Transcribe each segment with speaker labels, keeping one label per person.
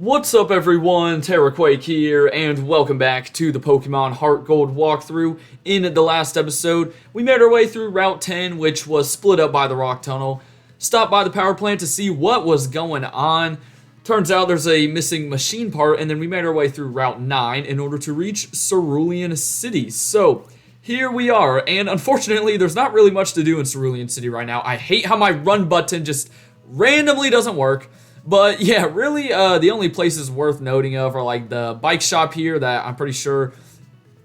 Speaker 1: What's up everyone, TerraQuake here, and welcome back to the Pokemon HeartGold walkthrough. In the last episode, we made our way through Route 10, which was split up by the Rock Tunnel. Stopped by the power plant to see what was going on. Turns out there's a missing machine part, and then we made our way through Route 9 in order to reach Cerulean City. So, here we are, and unfortunately, there's not really much to do in Cerulean City right now. I hate how my run button just randomly doesn't work. But yeah, really, the only places worth noting of are like the bike shop here that I'm pretty sure,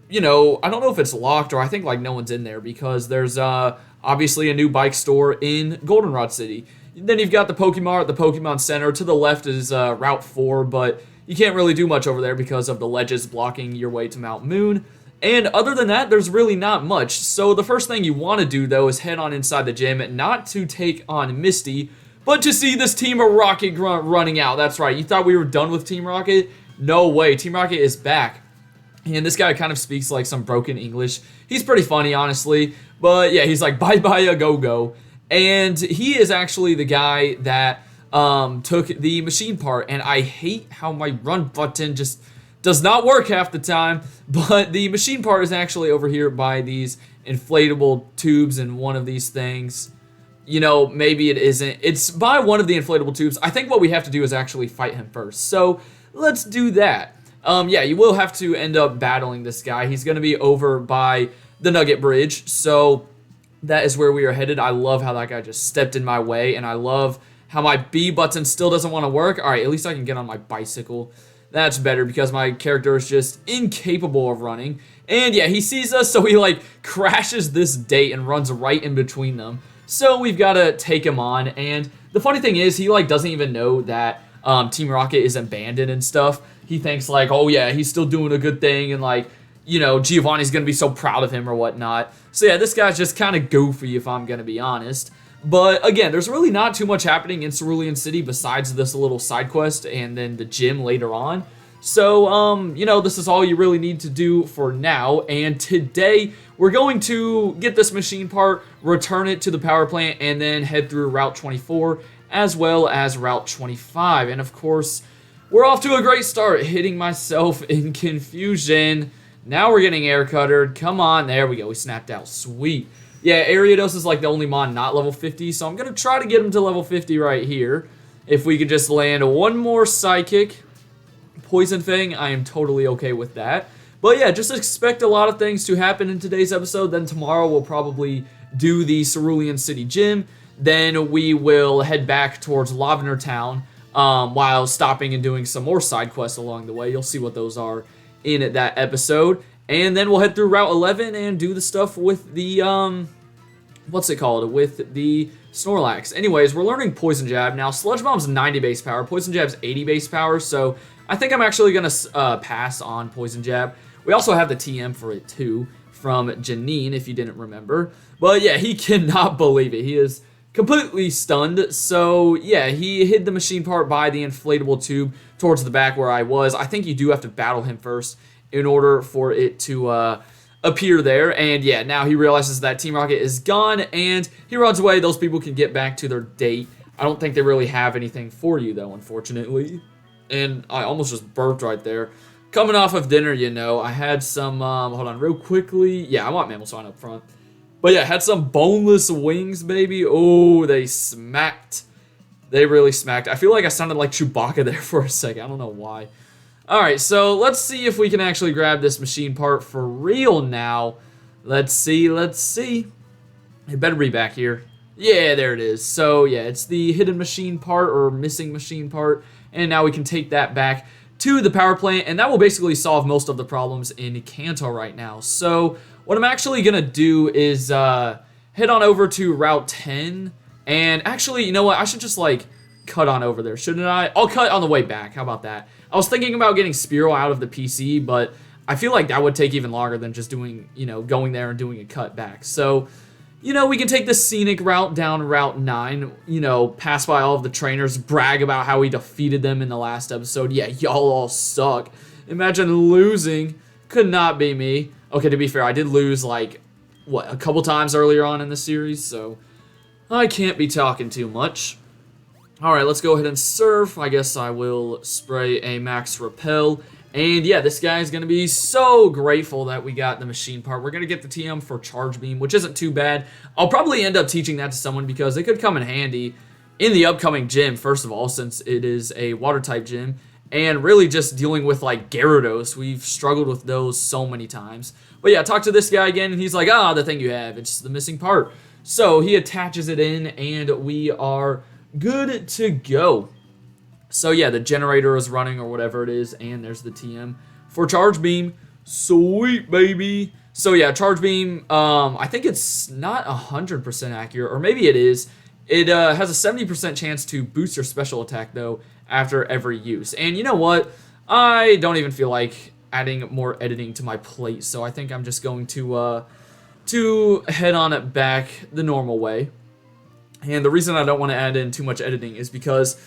Speaker 1: I don't know if it's locked or I think like no one's in there because there's obviously a new bike store in Goldenrod City. Then you've got the Pokemon at the Pokemon Center. To the left is Route 4, but you can't really do much over there because of the ledges blocking your way to Mount Moon. And other than that, there's really not much. So the first thing you want to do, though, is head on inside the gym, not to take on Misty, but to see this Team Rocket grunt running out. That's right. You thought we were done with Team Rocket? No way. Team Rocket is back. And this guy kind of speaks like some broken English. He's pretty funny, honestly. But yeah, he's like, bye-bye a go-go. And he is actually the guy that took the machine part. And I hate how my run button just does not work half the time. But the machine part is actually over here by these inflatable tubes and one of these things. Maybe it isn't. It's by one of the inflatable tubes. I think what we have to do is actually fight him first. So let's do that. Yeah, you will have to end up battling this guy. He's going to be over by the Nugget Bridge. So that is where we are headed. I love how that guy just stepped in my way. And I love how my B button still doesn't want to work. All right, at least I can get on my bicycle. That's better because my character is just incapable of running. And yeah, he sees us, so he like crashes this date and runs right in between them. So we've got to take him on, and the funny thing is, he like doesn't even know that Team Rocket is abandoned and stuff. He thinks like, oh yeah, he's still doing a good thing, and like, Giovanni's gonna be so proud of him or whatnot. So yeah, this guy's just kind of goofy if I'm gonna be honest. But again, there's really not too much happening in Cerulean City besides this little side quest and then the gym later on. So, this is all you really need to do for now, and today we're going to get this machine part, return it to the power plant, and then head through Route 24 as well as Route 25. And of course, we're off to a great start, hitting myself in confusion. Now we're getting air cuttered. Come on, there we go, we snapped out, sweet. Yeah, Ariados is like the only mon not level 50, so I'm going to try to get him to level 50 right here. If we could just land one more Psychic. Poison Fang, I am totally okay with that. But yeah, just expect a lot of things to happen in today's episode. Then tomorrow we'll probably do the Cerulean City Gym. Then we will head back towards Lavender Town while stopping and doing some more side quests along the way. You'll see what those are in that episode. And then we'll head through Route 11 and do the stuff with the, with the Snorlax. Anyways, we're learning Poison Jab. Now, Sludge Bomb's 90 base power. Poison Jab's 80 base power, so I think I'm actually going to pass on Poison Jab. We also have the TM for it, too, from Janine, if you didn't remember. But, yeah, he cannot believe it. He is completely stunned. So, yeah, he hid the machine part by the inflatable tube towards the back where I was. I think you do have to battle him first in order for it to appear there. And, yeah, now he realizes that Team Rocket is gone, and he runs away. Those people can get back to their date. I don't think they really have anything for you, though, unfortunately. And I almost just burped right there. Coming off of dinner, I had some, hold on real quickly. Yeah, I want Mammal Swine up front. But yeah, had some boneless wings, baby. Oh, they smacked. They really smacked. I feel like I sounded like Chewbacca there for a second. I don't know why. Alright, so let's see if we can actually grab this machine part for real now. Let's see. It better be back here. Yeah, there it is. So yeah, it's the hidden machine part or missing machine part. And now we can take that back to the power plant, and that will basically solve most of the problems in Kanto right now. So what I'm actually going to do is head on over to Route 10, and actually, you know what, I should just like cut on over there, shouldn't I? I'll cut on the way back, how about that? I was thinking about getting Spearow out of the PC, but I feel like that would take even longer than just doing, going there and doing a cut back. So we can take the scenic route down Route 9, pass by all of the trainers, brag about how we defeated them in the last episode. Yeah, y'all all suck. Imagine losing. Could not be me. Okay, to be fair, I did lose, like, a couple times earlier on in the series, so I can't be talking too much. Alright, let's go ahead and surf. I guess I will spray a max repel. And yeah, this guy's going to be so grateful that we got the machine part. We're going to get the TM for charge beam, which isn't too bad. I'll probably end up teaching that to someone because it could come in handy in the upcoming gym, first of all, since it is a water type gym. And really just dealing with like Gyarados. We've struggled with those so many times. But yeah, talk to this guy again and he's like, the thing you have, it's the missing part. So he attaches it in and we are good to go. So yeah, the generator is running or whatever it is, and there's the TM for charge beam. Sweet, baby. So yeah, charge beam, I think it's not 100% accurate, or maybe it is. It has a 70% chance to boost your special attack, though, after every use. And you know what? I don't even feel like adding more editing to my plate, so I think I'm just going to head on it back the normal way. And the reason I don't want to add in too much editing is because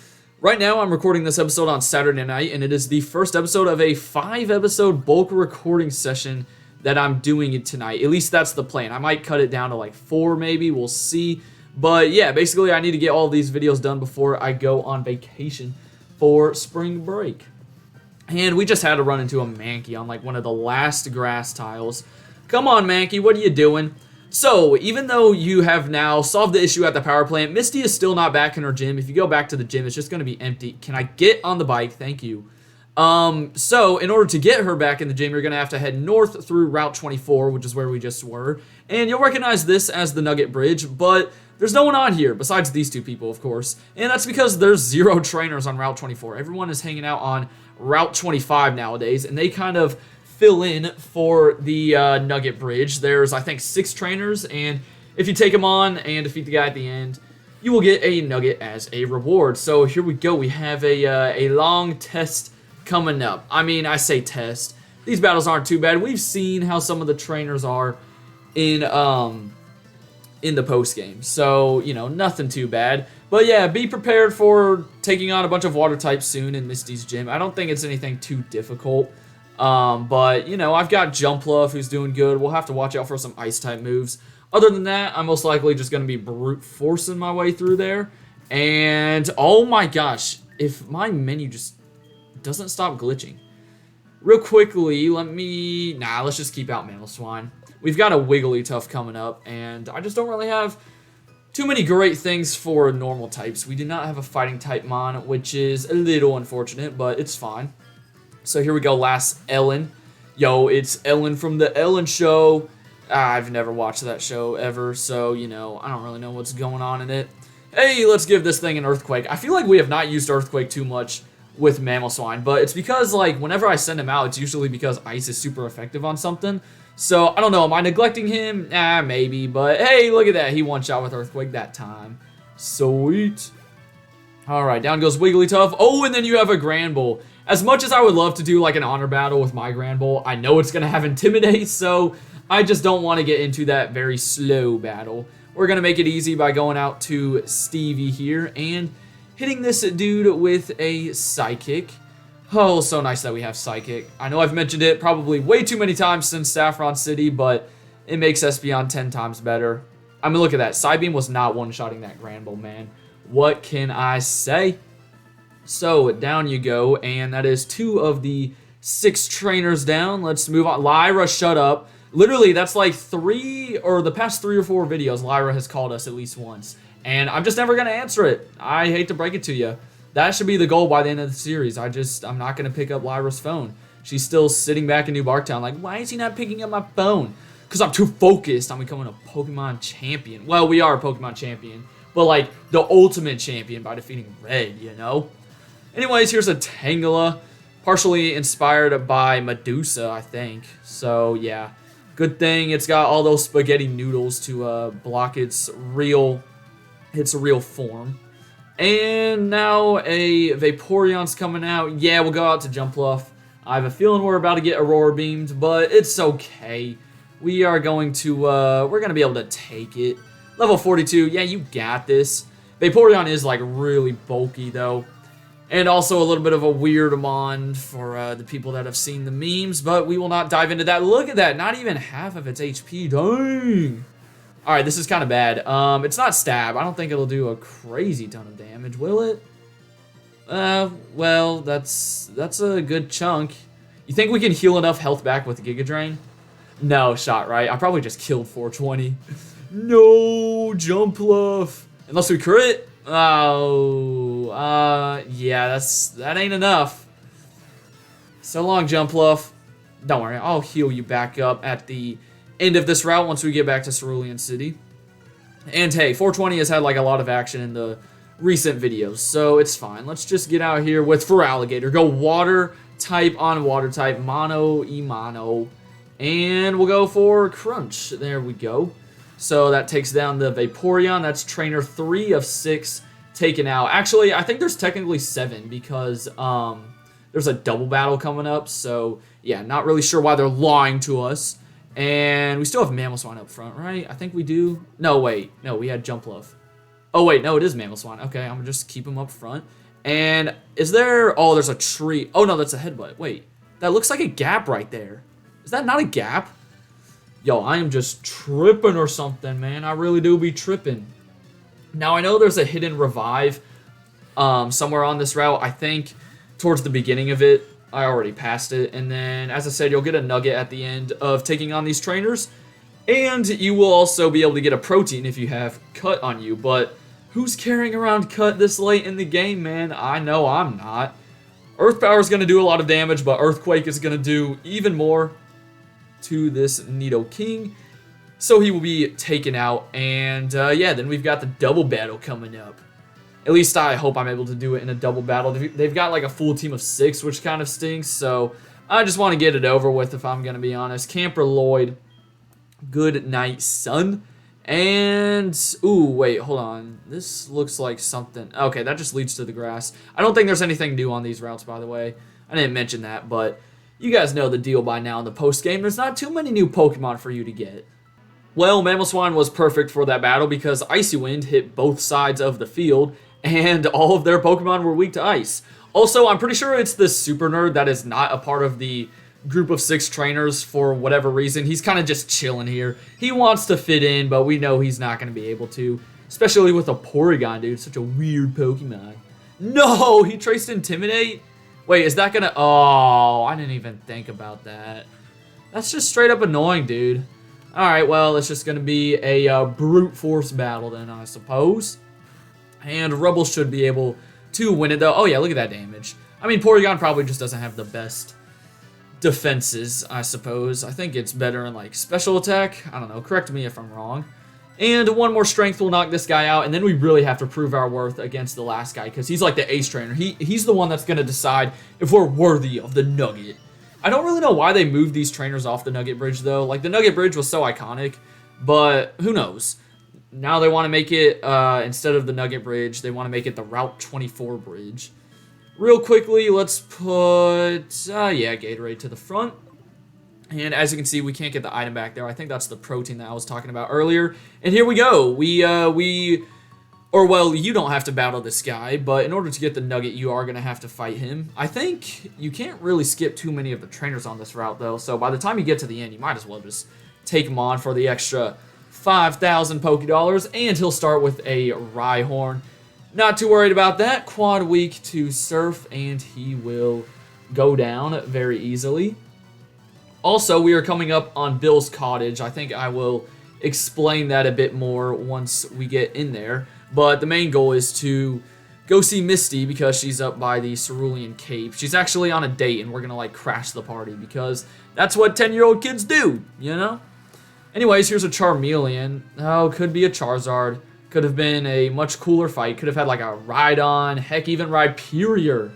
Speaker 1: right now I'm recording this episode on Saturday night, and it is the first episode of a 5-episode bulk recording session that I'm doing it tonight. At least that's the plan. I might cut it down to like 4 maybe, we'll see. But yeah, basically I need to get all these videos done before I go on vacation for spring break. And we just had to run into a Mankey on like one of the last grass tiles. Come on, Mankey, what are you doing? So, even though you have now solved the issue at the power plant, Misty is still not back in her gym. If you go back to the gym, it's just going to be empty. Can I get on the bike? Thank you. So, in order to get her back in the gym, you're going to have to head north through Route 24, which is where we just were. And you'll recognize this as the Nugget Bridge, but there's no one on here, besides these two people, of course. And that's because there's 0 trainers on Route 24. Everyone is hanging out on Route 25 nowadays, and they kind of fill in for the Nugget Bridge. There's, I think, 6 trainers, and if you take them on and defeat the guy at the end, you will get a Nugget as a reward. So here we go. We have a long test coming up. I mean, I say test. These battles aren't too bad. We've seen how some of the trainers are in the post game, so you know, nothing too bad. But yeah, be prepared for taking on a bunch of water types soon in Misty's gym. I don't think it's anything too difficult. But, you know, I've got Jumpluff who's doing good. We'll have to watch out for some Ice-type moves. Other than that, I'm most likely just going to be brute forcing my way through there. And, oh my gosh, if my menu just doesn't stop glitching. Real quickly, let's just keep out Mamoswine. We've got a Wigglytuff coming up, and I just don't really have too many great things for normal types. We do not have a fighting type Mon, which is a little unfortunate, but it's fine. So here we go, last Ellen. Yo, it's Ellen from the Ellen Show. I've never watched that show ever, so, you know, I don't really know what's going on in it. Hey, let's give this thing an Earthquake. I feel like we have not used Earthquake too much with Mamoswine, but it's because, like, whenever I send him out, it's usually because Ice is super effective on something. So, I don't know, am I neglecting him? Maybe, but hey, look at that. He one-shot with Earthquake that time. Sweet. Alright, down goes Wigglytuff. Oh, and then you have a Granbull. As much as I would love to do like an honor battle with my Granbull, I know it's going to have Intimidate, so I just don't want to get into that very slow battle. We're going to make it easy by going out to Stevie here and hitting this dude with a Psychic. Oh, so nice that we have Psychic. I know I've mentioned it probably way too many times since Saffron City, but it makes Espeon 10 times better. I mean, look at that. Psybeam was not one-shotting that Granbull, man. What can I say? So, down you go, and that is 2 of the 6 trainers down. Let's move on. Lyra, shut up. Literally, that's like the past 3 or 4 videos, Lyra has called us at least once. And I'm just never going to answer it. I hate to break it to you. That should be the goal by the end of the series. I'm not going to pick up Lyra's phone. She's still sitting back in New Barktown like, why is he not picking up my phone? Because I'm too focused on becoming a Pokemon champion. Well, we are a Pokemon champion, but like the ultimate champion by defeating Red, you know? Anyways, here's a Tangela, partially inspired by Medusa, I think. So, yeah. Good thing it's got all those spaghetti noodles to block its real form. And now a Vaporeon's coming out. Yeah, we'll go out to Jumpluff. I have a feeling we're about to get Aurora Beamed, but it's okay. We are going to, we're going to be able to take it. Level 42, yeah, you got this. Vaporeon is, like, really bulky, though. And also a little bit of a weird Mon for the people that have seen the memes, but we will not dive into that. Look at that, not even half of its HP, dang. Alright, this is kind of bad. It's not stab. I don't think it'll do a crazy ton of damage, will it? Well, that's a good chunk. You think we can heal enough health back with Giga Drain? No shot, right? I probably just killed 420. No, jump bluff. Unless we crit? Oh, yeah, that ain't enough. So long, jump bluff. Don't worry, I'll heal you back up at the end of this route once we get back to Cerulean City. And hey, 420 has had like a lot of action in the recent videos, so it's fine. Let's just get out here with for Alligator. Go water type on water type, mono, e-mono. And we'll go for Crunch. There we go. So that takes down the Vaporeon. That's trainer 3 of 6 taken out. Actually, I think there's technically 7 because there's a double battle coming up. So yeah, not really sure why they're lying to us. And we still have Mamoswine up front, right? I think we do. No, wait. No, we had Jumpluff. Oh, wait. No, it is Mamoswine. Okay, I'm going to just keep him up front. And is there... Oh, there's a tree. Oh, no, that's a headbutt. Wait. That looks like a gap right there. Is that not a gap? Yo, I am just tripping or something, man. I really do be tripping. Now, I know there's a hidden revive somewhere on this route. I think towards the beginning of it, I already passed it. And then, as I said, you'll get a nugget at the end of taking on these trainers. And you will also be able to get a protein if you have Cut on you. But who's carrying around Cut this late in the game, man? I know I'm not. Earth Power is going to do a lot of damage, but Earthquake is going to do even more to this Nidoking. So he will be taken out. And yeah, then we've got the double battle coming up. At least I hope I'm able to do it in a double battle. They've got like a full team of 6, which kind of stinks. So I just want to get it over with if I'm going to be honest. Camper Lloyd, good night, son. And, ooh, wait, hold on. This looks like something. Okay, that just leads to the grass. I don't think there's anything new on these routes, by the way. I didn't mention that, but you guys know the deal by now in the post-game. There's not too many new Pokemon for you to get. Well, Mamoswine was perfect for that battle because Icy Wind hit both sides of the field, and all of their Pokemon were weak to ice. Also, I'm pretty sure it's this Super Nerd that is not a part of the group of 6 trainers for whatever reason. He's kind of just chilling here. He wants to fit in, but we know he's not going to be able to. Especially with a Porygon, dude. Such a weird Pokemon. No! He traced Intimidate? Wait, is that going to... Oh, I didn't even think about that. That's just straight up annoying, dude. Alright, well, it's just going to be a brute force battle then, I suppose. And Rubble should be able to win it, though. Oh, yeah, look at that damage. I mean, Porygon probably just doesn't have the best defenses, I suppose. I think it's better in, like, special attack. I don't know. Correct me if I'm wrong. And one more strength will knock this guy out, and then we really have to prove our worth against the last guy, because he's like the ace trainer. He's the one that's going to decide if we're worthy of the Nugget. I don't really know why they moved these trainers off the Nugget Bridge, though. Like, the Nugget Bridge was so iconic, but who knows? Now they want to make it, instead of the Nugget Bridge, they want to make it the Route 24 Bridge. Real quickly, let's put, yeah, Gatorade to the front. And as you can see, we can't get the item back there. I think that's the protein that I was talking about earlier. And here we go. Well, you don't have to battle this guy, but in order to get the nugget, you are going to have to fight him. I think you can't really skip too many of the trainers on this route, though. So by the time you get to the end, you might as well just take him on for the extra 5,000 Pokédollars. And he'll start with a Rhyhorn. Not too worried about that. Quad weak to Surf, and he will go down very easily. Also, we are coming up on Bill's Cottage. I think I will explain that a bit more once we get in there. But the main goal is to go see Misty because she's up by the Cerulean Cape. She's actually on a date, and we're going to, like, crash the party because that's what 10-year-old kids do, you know? Anyways, here's a Charmeleon. Oh, could be a Charizard. Could have been a much cooler fight. Could have had, like, a Rhydon. Heck, even Rhyperior.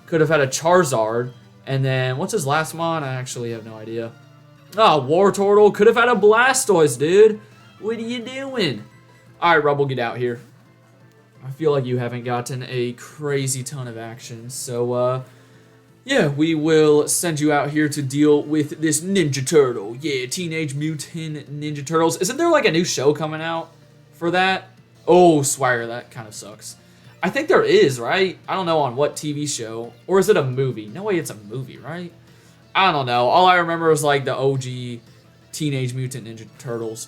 Speaker 1: Could have had a Charizard. And then, what's his last one? I actually have no idea. Oh, Wartortle. Could have had a Blastoise, dude. What are you doing? Alright, Rubble, get out here. I feel like you haven't gotten a crazy ton of action. So, yeah, we will send you out here to deal with this Ninja Turtle. Yeah, Teenage Mutant Ninja Turtles. Isn't there, like, a new show coming out for that? Oh, Swire, that kind of sucks. I think there is, right? I don't know on what TV show. Or is it a movie? No way it's a movie, right? I don't know. All I remember was, like, the OG Teenage Mutant Ninja Turtles.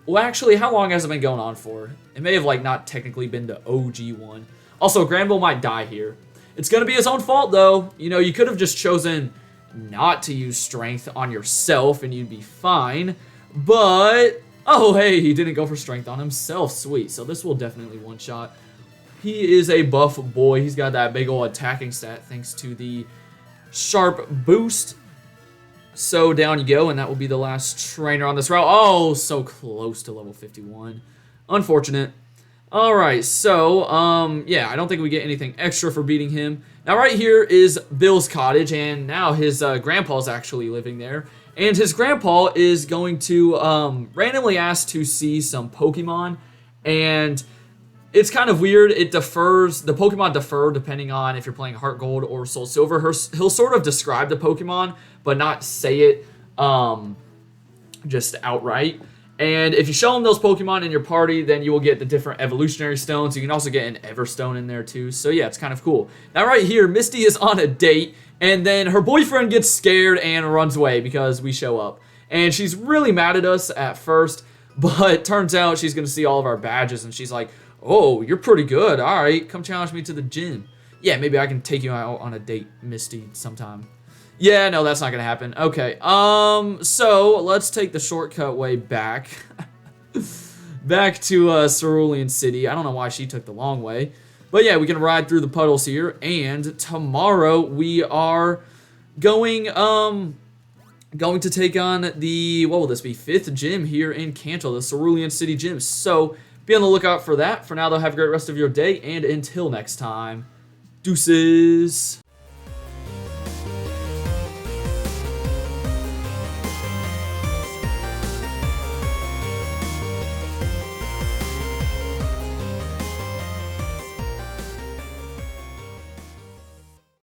Speaker 1: Well, actually, how long has it been going on for? It may have, like, not technically been the OG one. Also, Granville might die here. It's going to be his own fault, though. You know, you could have just chosen not to use strength on yourself, and you'd be fine. But, oh, hey, he didn't go for strength on himself. Sweet. So this will definitely one-shot. He is a buff boy. He's got that big old attacking stat thanks to the sharp boost. So down you go, and that will be the last trainer on this route. Oh, so close to level 51. Unfortunate. All right, so, yeah, I don't think we get anything extra for beating him. Now, right here is Bill's cottage, and now his grandpa's actually living there. And his grandpa is going to randomly ask to see some Pokemon, and it's kind of weird. It defers, the Pokemon defer depending on if you're playing Heart Gold or Soul Silver. He'll sort of describe the Pokemon, but not say it just outright. And if you show him those Pokemon in your party, then you will get the different evolutionary stones. You can also get an Everstone in there too. So yeah, it's kind of cool. Now right here, Misty is on a date, and then her boyfriend gets scared and runs away because we show up. And she's really mad at us at first, but turns out she's going to see all of our badges, and she's like, oh, you're pretty good. All right, come challenge me to the gym. Yeah, maybe I can take you out on a date, Misty, sometime. Yeah, no, that's not gonna happen. Okay, so let's take the shortcut way back. Back to Cerulean City. I don't know why she took the long way. But yeah, we can ride through the puddles here, and tomorrow we are going to take on the, what will this be, 5th gym here in Cantal, the Cerulean City Gym. So be on the lookout for that. For now, though, have a great rest of your day, and until next time, deuces.